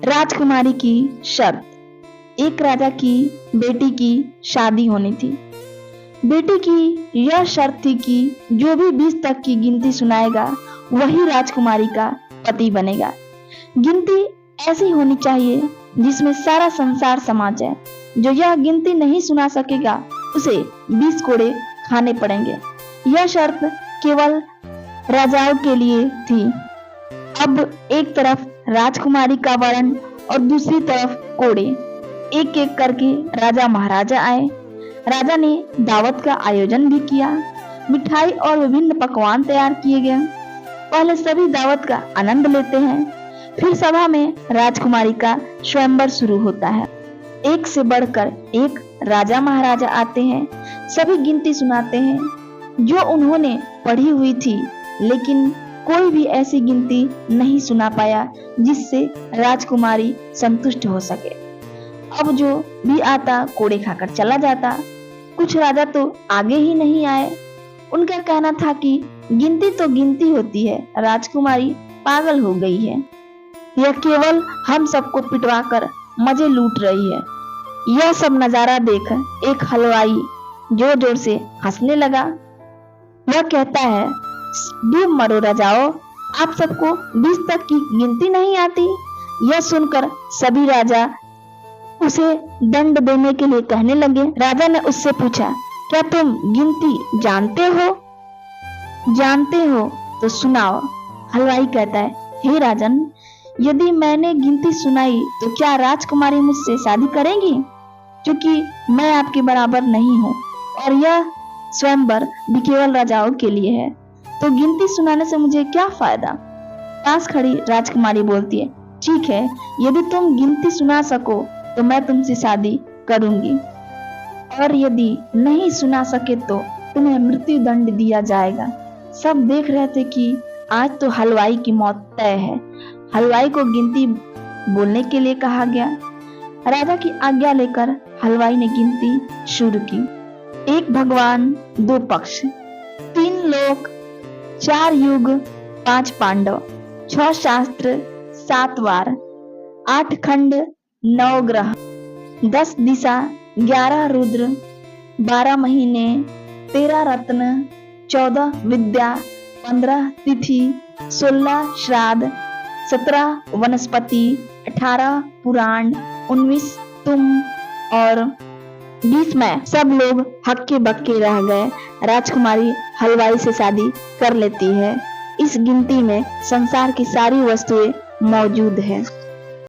राजकुमारी की शर्त। एक राजा की बेटी की शादी होनी थी। बेटी की यह शर्त थी कि जो भी 20 तक की गिनती सुनाएगा वही राजकुमारी का पति बनेगा। गिनती ऐसी होनी चाहिए जिसमें सारा संसार समा जाए। जो यह गिनती नहीं सुना सकेगा उसे 20 कोड़े खाने पड़ेंगे। यह शर्त केवल राजाओं के लिए थी। अब एक तरफ राजकुमारी का वरण और दूसरी तरफ कोड़े। एक एक करके राजा महाराजा आए। राजा ने दावत का आयोजन भी किया। मिठाई और विभिन्न पकवान तैयार किए गए। पहले सभी दावत का आनंद लेते हैं, फिर सभा में राजकुमारी का स्वयंवर शुरू होता है। एक से बढ़कर एक राजा महाराजा आते हैं। सभी गिनती सुनाते हैं जो उन्होंने पढ़ी हुई थी, लेकिन कोई भी ऐसी गिनती नहीं सुना पाया जिससे राजकुमारी संतुष्ट हो सके। अब जो भी आता कोड़े खाकर चला जाता। कुछ राजा तो आगे ही नहीं आए। उनका कहना था कि गिनती तो गिनती होती है, राजकुमारी पागल हो गई है। यह केवल हम सबको पिटवाकर मजे लूट रही है। यह सब नजारा देख एक हलवाई जोर जोर से हंसने लगा। वह कहता है, डूब मरो राजाओं, आप सबको 20 तक की गिनती नहीं आती। यह सुनकर सभी राजा उसे दंड देने के लिए कहने लगे। राजा ने उससे पूछा, क्या तुम गिनती जानते हो? जानते हो तो सुनाओ। हलवाई कहता है, हे राजन, यदि मैंने गिनती सुनाई तो क्या राजकुमारी मुझसे शादी करेगी? क्योंकि मैं आपके बराबर नहीं हूँ और यह स्वयंवर भी केवल राजाओं के लिए है, तो गिनती सुनाने से मुझे क्या फायदा? पास खड़ी राजकुमारी बोलती है, ठीक है, यदि तुम गिनती सुना सको तो मैं तुमसे शादी करूंगी, और यदि नहीं सुना सके तो तुम्हें मृत्यु दंड दिया जाएगा। सब देख रहे थे कि आज तो हलवाई की मौत तय है। हलवाई को गिनती बोलने के लिए कहा गया। राजा की आज्ञा लेकर हलवाई ने गिनती शुरू की। 1 भगवान 2 पक्ष, 3 लोक, 4 युग, 5 पांडव, 6 शास्त्र, 7 वार, 8 खंड, 9 ग्रह, 10 दिशा, 11 रुद्र, 12 महीने, 13 रत्न, 14 विद्या, 15 तिथि, 16 श्राद्ध, 17 वनस्पति, 18 पुराण, 19 तुम और 20 मैं। सब लोग हक्के बक्के रह गए। राजकुमारी हलवाई से शादी कर लेती है। इस गिनती में संसार की सारी वस्तुएं मौजूद है।